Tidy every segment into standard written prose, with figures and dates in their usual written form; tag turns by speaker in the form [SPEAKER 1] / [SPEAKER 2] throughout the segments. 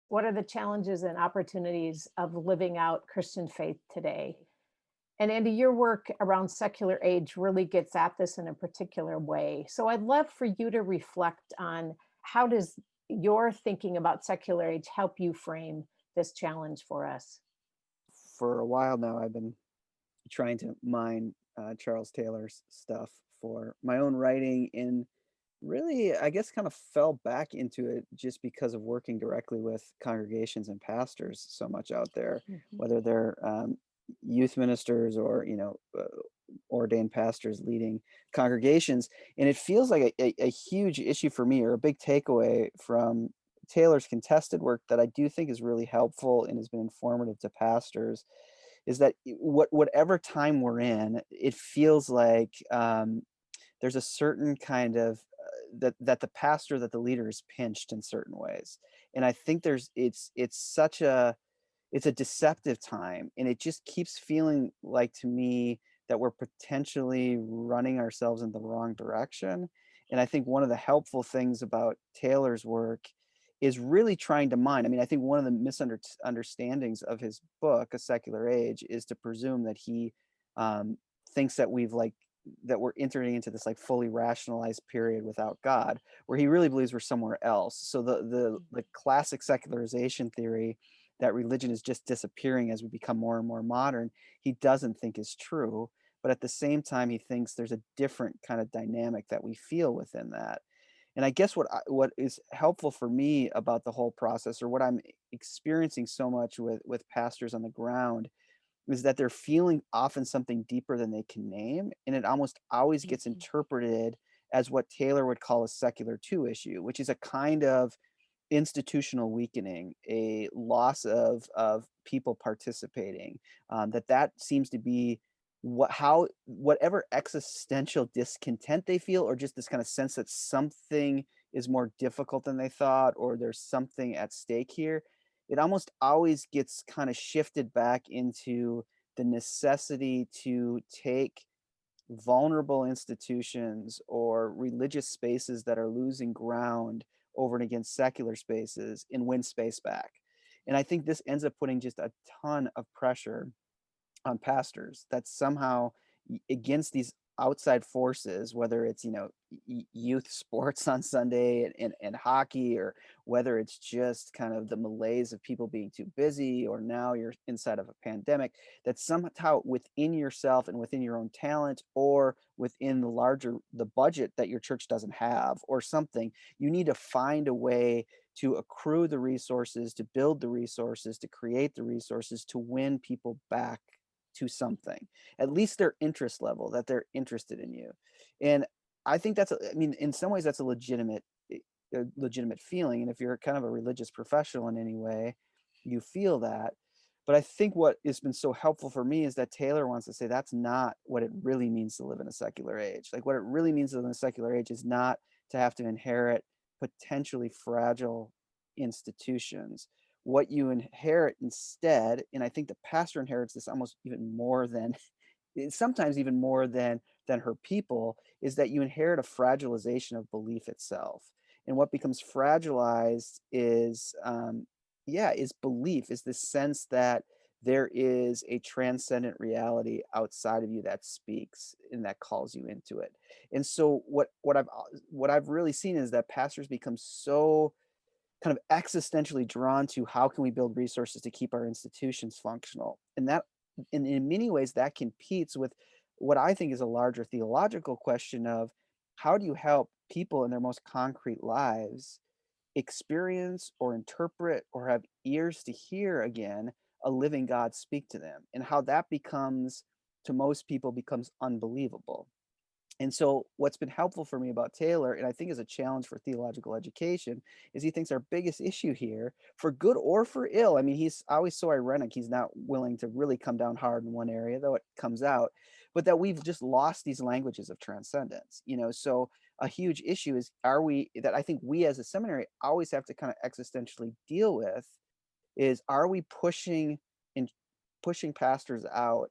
[SPEAKER 1] What are the challenges and opportunities of living out Christian faith today? And Andy, your work around secular age really gets at this in a particular way. So I'd love for you to reflect on how does your thinking about secular age help you frame this challenge for us?
[SPEAKER 2] For a while now, I've been trying to mine Charles Taylor's stuff for my own writing, and really, I guess, kind of fell back into it just because of working directly with congregations and pastors so much out there,
[SPEAKER 1] Mhm.
[SPEAKER 2] whether they're youth ministers or ordained pastors leading congregations. And it feels like a huge issue for me, or a big takeaway from Taylor's contested work that I do think is really helpful and has been informative to pastors, is that whatever time we're in, it feels like there's a certain kind of that the pastor, that the leader is pinched in certain ways. And I think it's such a it's a deceptive time, and it just keeps feeling like, to me, that we're potentially running ourselves in the wrong direction. And I think one of the helpful things about Taylor's work is really trying to mine. I mean, I think one of the misunderstandings of his book, A Secular Age, is to presume that he thinks that that we're entering into this like fully rationalized period without God, where he really believes we're somewhere else. So the classic secularization theory, that religion is just disappearing as we become more and more modern, he doesn't think is true. But at the same time, he thinks there's a different kind of dynamic that we feel within that. And I guess what is helpful for me about the whole process, or what I'm experiencing so much with pastors on the ground, is that they're feeling often something deeper than they can name, and it almost always gets
[SPEAKER 1] Mhm.
[SPEAKER 2] interpreted as what Taylor would call a secular two issue, which is a kind of institutional weakening, a loss of people participating. That seems to be whatever existential discontent they feel, or just this kind of sense that something is more difficult than they thought, or there's something at stake here. It almost always gets kind of shifted back into the necessity to take vulnerable institutions or religious spaces that are losing ground over and against secular spaces, and win space back. And I think this ends up putting just a ton of pressure on pastors, that somehow against these outside forces, whether it's youth sports on Sunday, and hockey, or whether it's just kind of the malaise of people being too busy, or now you're inside of a pandemic, that somehow within yourself and within your own talent, or within the budget that your church doesn't have or something, you need to find a way to accrue the resources, to build the resources, to create the resources, to win people back to something, at least their interest level, that they're interested in you. And I think I mean, in some ways, that's a legitimate feeling. And if you're kind of a religious professional in any way, you feel that. But I think what has been so helpful for me is that Taylor wants to say that's not what it really means to live in a secular age. Like, what it really means to live in a secular age is not to have to inherit potentially fragile institutions. What you inherit instead, and I think the pastor inherits this almost even more than sometimes even more than her people, is that you inherit a fragilization of belief itself. And what becomes fragilized is yeah, is belief, is the sense that there is a transcendent reality outside of you that speaks and that calls you into it. And so what I've really seen is that pastors become so kind of existentially drawn to, how can we build resources to keep our institutions functional? And that, in many ways, that competes with what I think is a larger theological question of, how do you help people in their most concrete lives experience or interpret or have ears to hear again a living God speak to them, and how that becomes, to most people, becomes unbelievable. And so, what's been helpful for me about Taylor, and I think is a challenge for theological education, is he thinks our biggest issue here, for good or for ill, I mean, he's always so ironic, he's not willing to really come down hard in one area, though it comes out, but that we've just lost these languages of transcendence. So a huge issue is, that I think we as a seminary always have to kind of existentially deal with, is, are we and pushing pastors out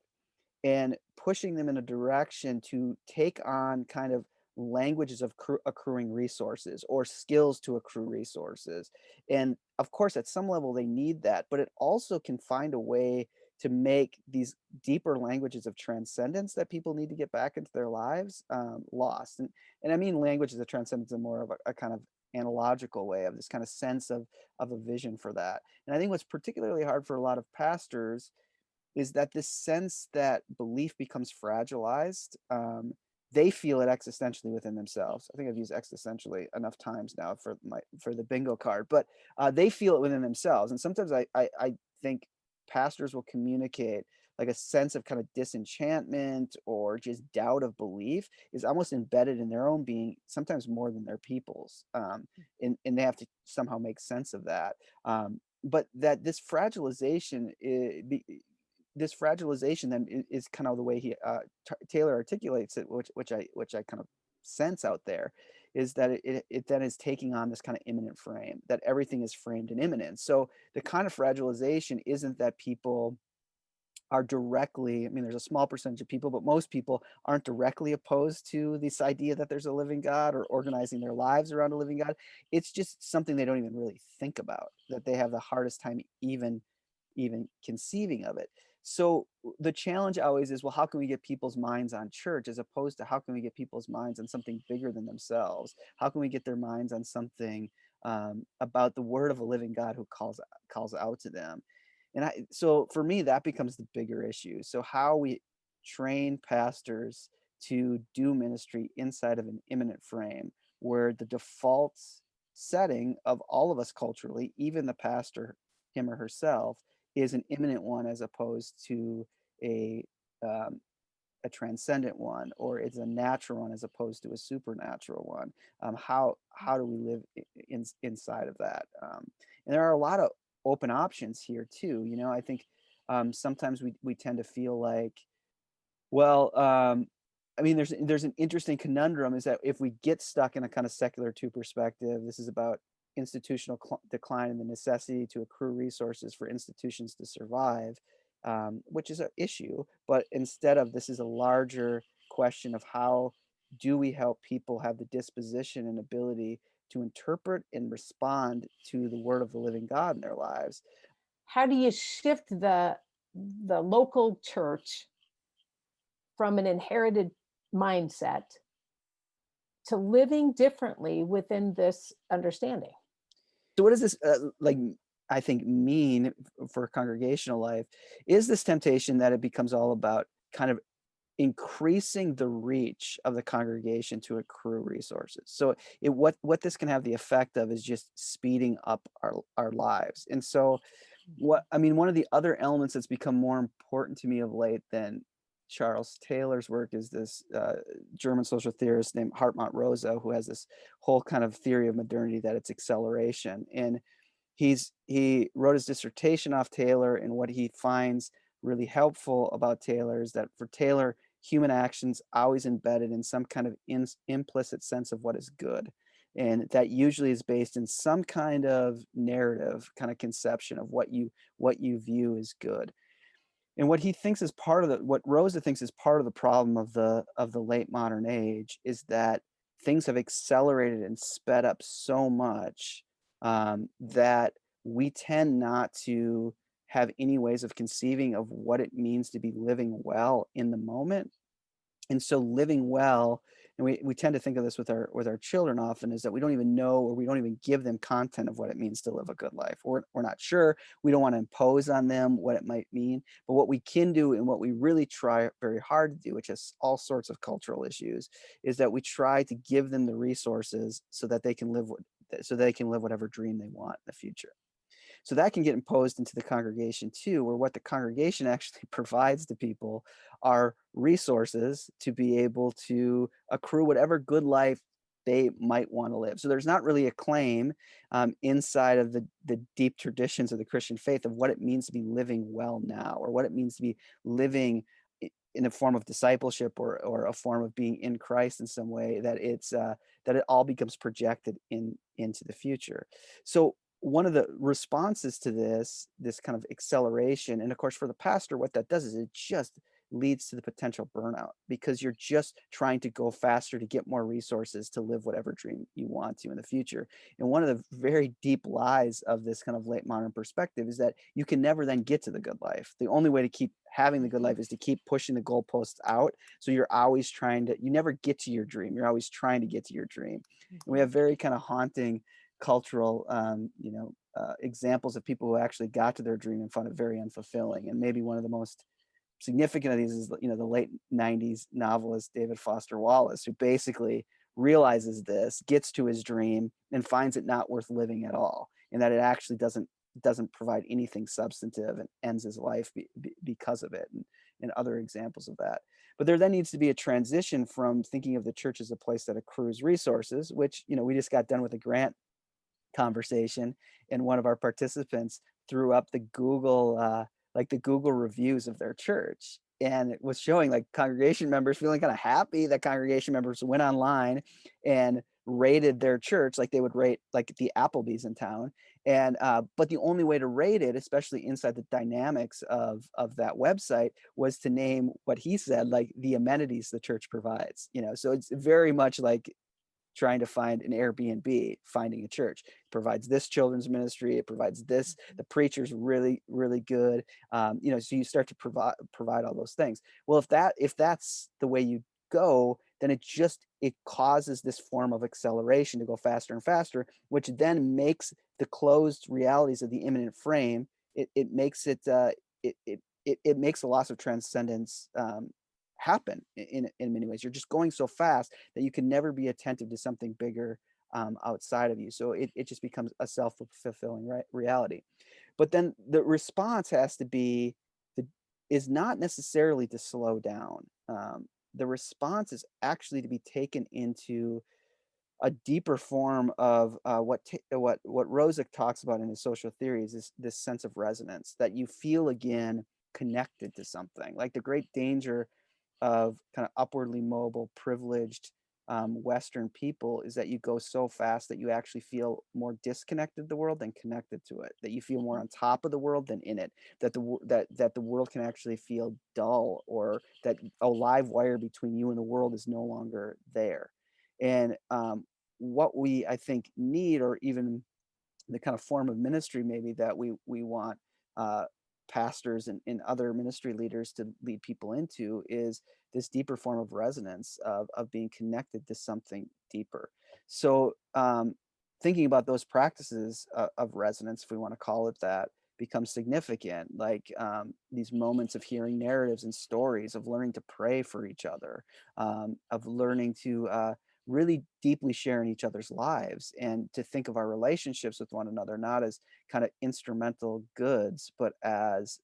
[SPEAKER 2] and pushing them in a direction to take on kind of languages of accruing resources or skills to accrue resources. And of course, at some level, they need that, but it also can find a way to make these deeper languages of transcendence that people need to get back into their lives lost. And I mean languages of transcendence in more of a kind of analogical way of this kind of sense of a vision for that. And I think what's particularly hard for a lot of pastors is that this sense that belief becomes fragilized. They feel it existentially within themselves. I think I've used existentially enough times now for the bingo card, but they feel it within themselves. And sometimes I think pastors will communicate like a sense of kind of disenchantment or just doubt of belief is almost embedded in their own being, sometimes more than their people's. And they have to somehow make sense of that. But that this fragilization then is kind of the way Taylor articulates it, which I kind of sense out there, is that it then is taking on this kind of imminent frame, that everything is framed in imminence. So the kind of fragilization isn't that people are directly, I mean, there's a small percentage of people, but most people aren't directly opposed to this idea that there's a living God or organizing their lives around a living God. It's just something they don't even really think about, that they have the hardest time even conceiving of it. So the challenge always is, well, how can we get people's minds on church as opposed to how can we get people's minds on something bigger than themselves? How can we get their minds on something about the word of a living God who calls out to them? So for me, that becomes the bigger issue. So how we train pastors to do ministry inside of an imminent frame where the default setting of all of us culturally, even the pastor, him or herself, is an imminent one as opposed to a um, a transcendent one, or it's a natural one as opposed to a supernatural one. How do we live inside of that? And there are a lot of open options here too. You know, I think sometimes we tend to feel like, well, I mean, there's an interesting conundrum is that if we get stuck in a kind of secular two perspective, this is about institutional decline and the necessity to accrue resources for institutions to survive, which is an issue. But instead of this is a larger question of how do we help people have the disposition and ability to interpret and respond to the word of the living God in their lives.
[SPEAKER 1] How do you shift the local church from an inherited mindset to living differently within this understanding?
[SPEAKER 2] So what does this like I think mean for congregational life is this temptation that it becomes all about kind of increasing the reach of the congregation to accrue resources. So what this can have the effect of is just speeding up our lives. And so
[SPEAKER 1] Mhm.
[SPEAKER 2] what I mean, one of the other elements that's become more important to me of late than Charles Taylor's work is this German social theorist named Hartmut Rosa, who has this whole kind of theory of modernity that it's acceleration. And he wrote his dissertation off Taylor, and what he finds really helpful about Taylor is that for Taylor, human actions always embedded in some kind of implicit sense of what is good. And that usually is based in some kind of narrative, kind of conception of what you view as good. And what he thinks is part of what Rosa thinks is part of the problem of the late modern age is that things have accelerated and sped up so much that we tend not to have any ways of conceiving of what it means to be living well in the moment. And so living well, and we tend to think of this with our children often, is that we don't even know or we don't even give them content of what it means to live a good life. We're not sure. We don't want to impose on them what it might mean. But what we can do and what we really try very hard to do, which has all sorts of cultural issues, is that we try to give them the resources so that they can live whatever dream they want in the future. So that can get imposed into the congregation too, where what the congregation actually provides to people are resources to be able to accrue whatever good life they might want to live. So there's not really a claim inside of the deep traditions of the Christian faith of what it means to be living well now, or what it means to be living in a form of discipleship or a form of being in Christ in some way, that that it all becomes projected into the future. So one of the responses to this kind of acceleration, and of course for the pastor, what that does is it just leads to the potential burnout because you're just trying to go faster to get more resources to live whatever dream you want to in the future. And one of the very deep lies of this kind of late modern perspective is that you can never then get to the good life. The only way to keep having the good life is to keep pushing the goalposts out. So you're always trying to, you never get to your dream. You're always trying to get to your dream. And we
[SPEAKER 1] Mhm.
[SPEAKER 2] have very kind of haunting cultural, examples of people who actually got to their dream and found it very unfulfilling. And maybe one of the most significant of these is, the late 90s novelist David Foster Wallace, who basically realizes this, gets to his dream, and finds it not worth living at all, and that it actually doesn't provide anything substantive, and ends his life because of it, and other examples of that. But there then needs to be a transition from thinking of the church as a place that accrues resources, which we just got done with a grant conversation, and one of our participants threw up the Google reviews of their church, and it was showing like congregation members feeling kind of happy that congregation members went online and rated their church like they would rate like the Applebee's in town. And but the only way to rate it, especially inside the dynamics of that website, was to name what he said like the amenities the church provides. So it's very much like trying to find an Airbnb, finding a church. It provides this children's ministry. It provides this.
[SPEAKER 1] Mhm.
[SPEAKER 2] The preacher's really, really good. So you start to provide all those things. Well, if that's the way you go, then it causes this form of acceleration to go faster and faster, which then makes the closed realities of the imminent frame. It makes it makes a loss of transcendence happen in many ways. You're just going so fast that you can never be attentive to something bigger outside of you. So it just becomes a self-fulfilling reality. But then the response has to be the is not necessarily to slow down. The response is actually to be taken into a deeper form of what Rosick talks about in his social theories is this sense of resonance that you feel again connected to something. Like the great danger of kind of upwardly mobile, privileged Western people is that you go so fast that you actually feel more disconnected to the world than connected to it. That you feel more on top of the world than in it. That the world can actually feel dull, or that a live wire between you and the world is no longer there. And what we I think need, or even the kind of form of ministry maybe that we want uh, pastors and other ministry leaders to lead people into, is this deeper form of resonance of being connected to something deeper. So thinking about those practices of resonance, if we want to call it that, becomes significant, like these moments of hearing narratives and stories, of learning to pray for each other, of learning to really deeply share in each other's lives, and to think of our relationships with one another not as kind of instrumental goods, but as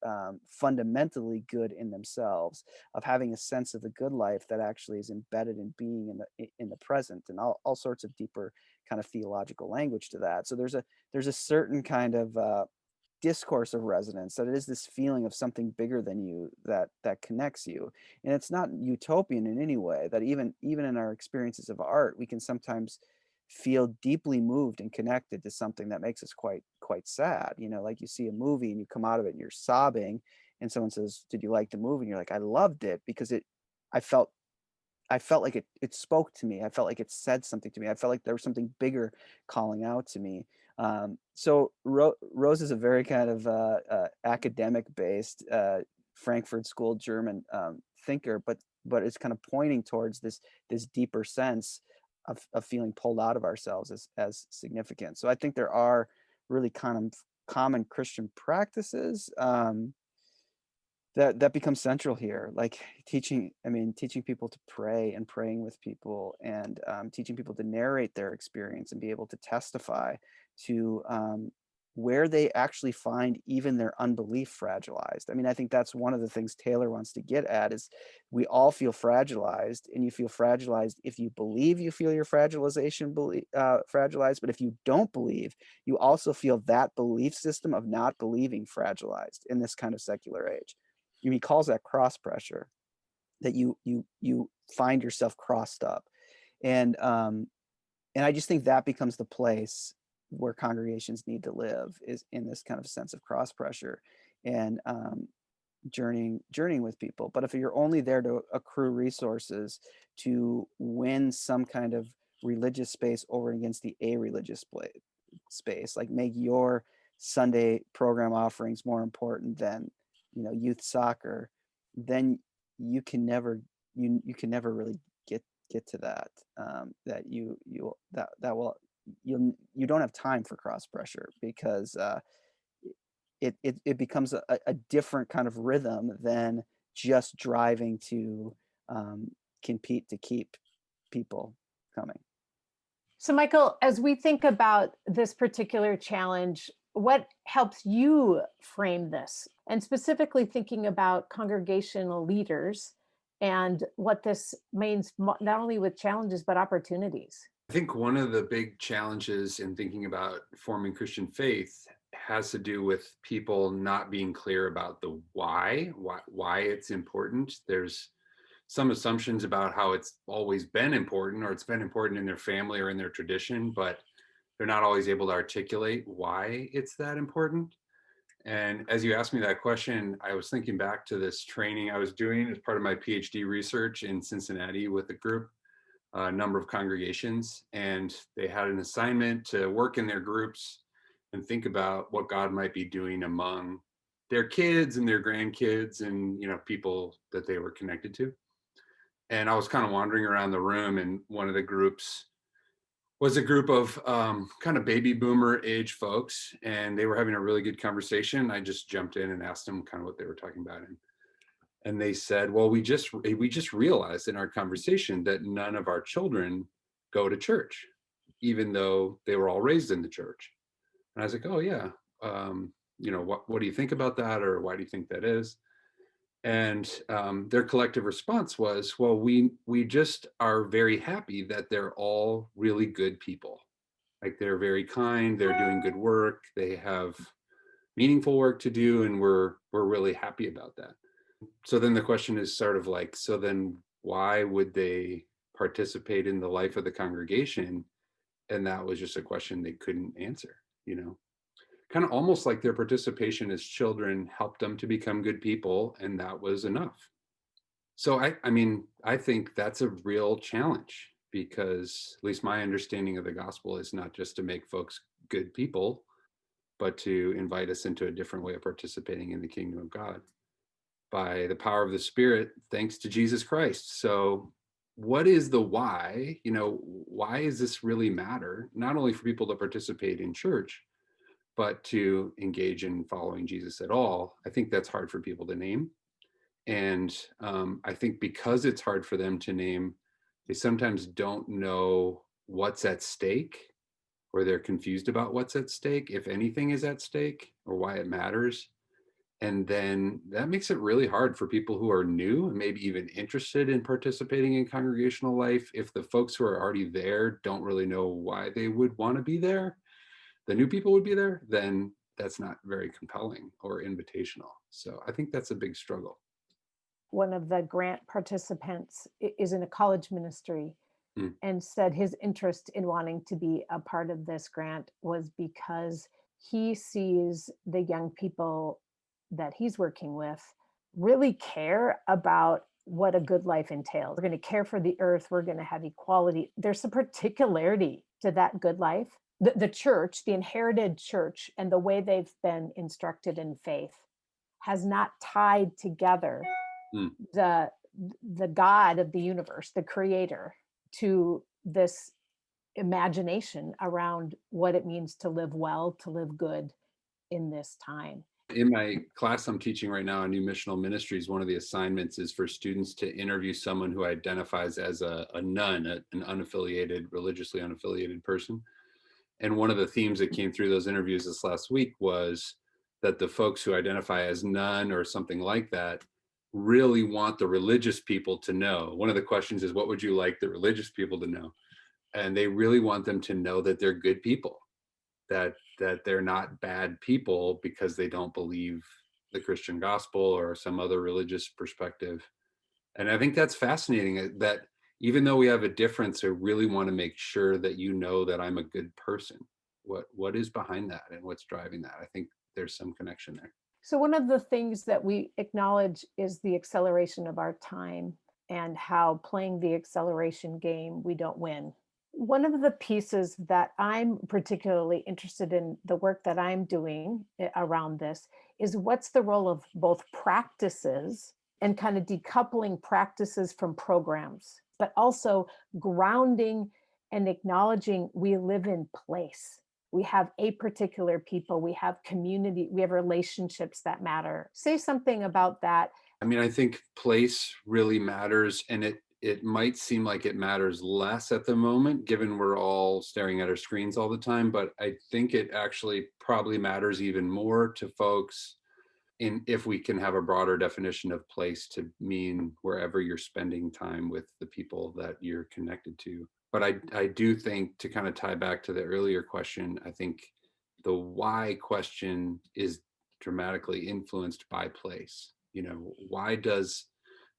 [SPEAKER 2] fundamentally good in themselves, of having a sense of the good life that actually is embedded in being in the present, and all sorts of deeper kind of theological language to that. So there's a certain kind of discourse of resonance, that it is this feeling of something bigger than you that connects you. And it's not utopian in any way, that even in our experiences of art we can sometimes feel deeply moved and connected to something that makes us quite sad. Like you see a movie and you come out of it and you're sobbing, and someone says, did you like the movie? And you're like, I loved it because I felt I felt like it spoke to me. I felt like it said something to me. I felt like there was something bigger calling out to me. So Rose is a very kind of academic-based, Frankfurt School German thinker, but it's kind of pointing towards this deeper sense of feeling pulled out of ourselves as significant. So I think there are really kind of common Christian practices. That becomes central here, like teaching people to pray, and praying with people, and teaching people to narrate their experience and be able to testify to where they actually find even their unbelief fragilized. I mean, I think that's one of the things Taylor wants to get at, is we all feel fragilized, and you feel fragilized if you believe you feel your fragilized, but if you don't believe, you also feel that belief system of not believing fragilized in this kind of secular age. He calls that cross pressure, that you find yourself crossed up. And um and I just think that becomes the place where congregations need to live, is in this kind of sense of cross pressure. And journeying with people. But if you're only there to accrue resources to win some kind of religious space over against the a religious space, like make your Sunday program offerings more important than, youth soccer, then you can never you can never really get to that, that you that will you don't have time for cross pressure, because it becomes a different kind of rhythm than just driving to, compete to keep people coming.
[SPEAKER 1] So, Michael, as we think about this particular challenge, what helps you frame this? And specifically thinking about congregational leaders and what this means, not only with challenges, but opportunities.
[SPEAKER 3] I think one of the big challenges in thinking about forming Christian faith has to do with people not being clear about the why it's important. There's some assumptions about how it's always been important, or it's been important in their family or in their tradition, but they're not always able to articulate why it's that important. And as you asked me that question, I was thinking back to this training I was doing as part of my PhD research in Cincinnati with a group, a number of congregations, and they had an assignment to work in their groups and think about what God might be doing among their kids and their grandkids and people that they were connected to. And I was kind of wandering around the room, and one of the groups was a group of kind of baby boomer age folks, and they were having a really good conversation. I just jumped in and asked them kind of what they were talking about, and they said, well, we just realized in our conversation that none of our children go to church, even though they were all raised in the church. And I was like, oh yeah, what do you think about that, or why do you think that is? And their collective response was, well, we just are very happy that they're all really good people. Like, they're very kind, they're doing good work, they have meaningful work to do, and we're really happy about that. So then the question is sort of like, so then why would they participate in the life of the congregation? And that was just a question they couldn't answer, kind of almost like their participation as children helped them to become good people, and that was enough. So I think that's a real challenge, because at least my understanding of the gospel is not just to make folks good people, but to invite us into a different way of participating in the kingdom of God by the power of the Spirit, thanks to Jesus Christ. So what is the why? Why does this really matter? Not only for people to participate in church, but to engage in following Jesus at all. I think that's hard for people to name. And I think because it's hard for them to name, they sometimes don't know what's at stake, or they're confused about what's at stake, if anything is at stake, or why it matters. And then that makes it really hard for people who are new and maybe even interested in participating in congregational life. If the folks who are already there don't really know why they would want to be there, the new people would be there, then that's not very compelling or invitational. So I think that's a big struggle.
[SPEAKER 1] One of the grant participants is in a college ministry
[SPEAKER 3] Mm.
[SPEAKER 1] and said his interest in wanting to be a part of this grant was because he sees the young people that he's working with really care about what a good life entails. We're going to care for the earth. We're going to have equality. There's a particularity to that good life. The church, the inherited church, and the way they've been instructed in faith has not tied together
[SPEAKER 3] Mm.
[SPEAKER 1] the God of the universe, the creator, to this imagination around what it means to live well, to live good in this time.
[SPEAKER 3] In my class I'm teaching right now on new missional ministries, one of the assignments is for students to interview someone who identifies as a nun, an unaffiliated, religiously unaffiliated person. And one of the themes that came through those interviews this last week was that the folks who identify as nun or something like that really want the religious people to know. One of the questions is, what would you like the religious people to know? And they really want them to know that they're good people, that they're not bad people because they don't believe the Christian gospel or some other religious perspective. And I think that's fascinating, that even though we have a difference, I really want to make sure that you know that I'm a good person. What is behind that, and what's driving that? I think there's some connection there.
[SPEAKER 1] So one of the things that we acknowledge is the acceleration of our time and how playing the acceleration game, we don't win. One of the pieces that I'm particularly interested in the work that I'm doing around this is what's the role of both practices and kind of decoupling practices from programs, but also grounding and acknowledging we live in place. We have a particular people, we have community, we have relationships that matter. Say something about that.
[SPEAKER 3] I mean, I think place really matters, and it might seem like it matters less at the moment, given we're all staring at our screens all the time. But I think it actually probably matters even more to folks in if we can have a broader definition of place to mean wherever you're spending time with the people that you're connected to. But I do think, to kind of tie back to the earlier question, I think the why question is dramatically influenced by place. You know, why does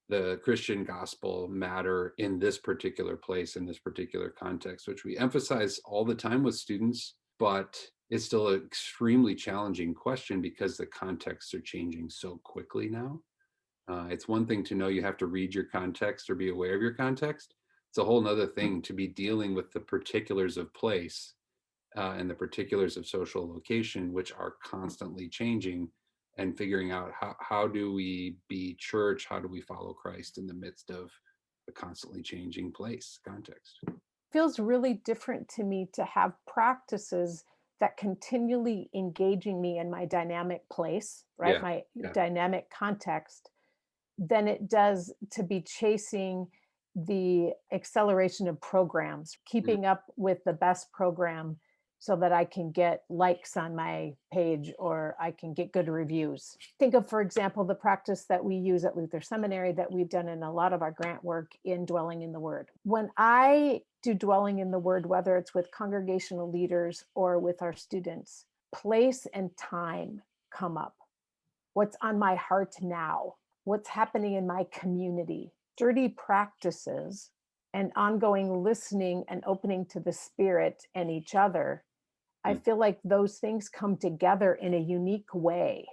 [SPEAKER 3] the Christian gospel matter in this particular place, in this particular context, which we emphasize all the time with students, but it's still an extremely challenging question because the contexts are changing so quickly now. It's one thing to know you have to read your context or be aware of your context. It's a whole nother thing to be dealing with the particulars of place and the particulars of social location, which are constantly changing, and figuring out how do we be church, how do we follow Christ in the midst of a constantly changing place context.
[SPEAKER 1] Feels really different to me to have practices that continually engaging me in my dynamic place, right?
[SPEAKER 3] Yeah,
[SPEAKER 1] My
[SPEAKER 3] yeah.
[SPEAKER 1] dynamic context than it does to be chasing the acceleration of programs,
[SPEAKER 3] Mm.
[SPEAKER 1] keeping up with the best program so that I can get likes on my page or I can get good reviews. Think of, for example, the practice that we use at Luther Seminary that we've done in a lot of our grant work in dwelling in the Word. When I do dwelling in the Word, whether it's with congregational leaders or with our students, place and time come up. What's on my heart now? What's happening in my community? Dirty practices and ongoing listening and opening to the spirit and each other. I
[SPEAKER 3] Mm.
[SPEAKER 1] feel like those things come together in a unique way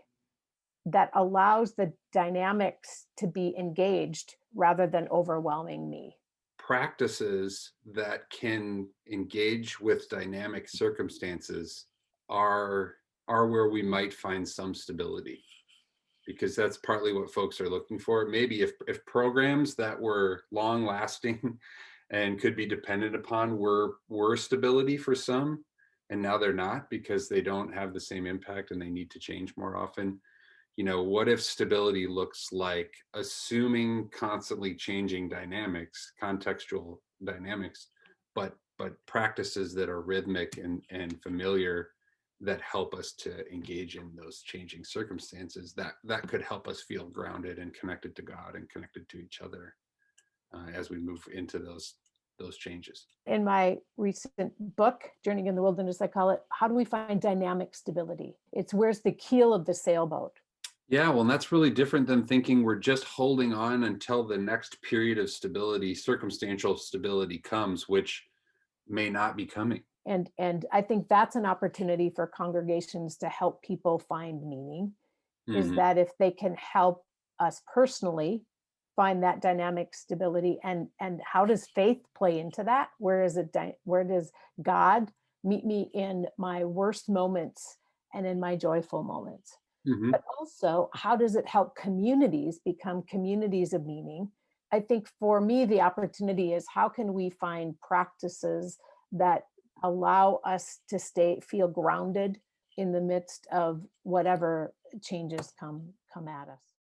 [SPEAKER 1] that allows the dynamics to be engaged rather than overwhelming me.
[SPEAKER 3] Practices that can engage with dynamic circumstances are are where we might find some stability, because that's partly what folks are looking for. Maybe if programs that were long lasting and could be depended upon were stability for some, and now they're not because they don't have the same impact and they need to change more often. You know, what if stability looks like assuming constantly changing dynamics, contextual dynamics, but practices that are rhythmic and familiar, that help us to engage in those changing circumstances, that could help us feel grounded and connected to God and connected to each other as we move into those changes.
[SPEAKER 1] In my recent book, Journeying in the Wilderness, I call it, How Do We Find Dynamic Stability? It's where's the keel of the sailboat?
[SPEAKER 3] Yeah, well, and that's really different than thinking we're just holding on until the next period of stability, circumstantial stability comes, which may not be coming.
[SPEAKER 1] And I think that's an opportunity for congregations to help people find meaning, is
[SPEAKER 3] Mhm.
[SPEAKER 1] that if they can help us personally find that dynamic stability, and how does faith play into that? Where does God meet me in my worst moments and in my joyful moments?
[SPEAKER 3] Mhm.
[SPEAKER 1] But also, how does it help communities become communities of meaning? I think for me, the opportunity is how can we find practices that allow us to feel grounded in the midst of whatever changes come at us.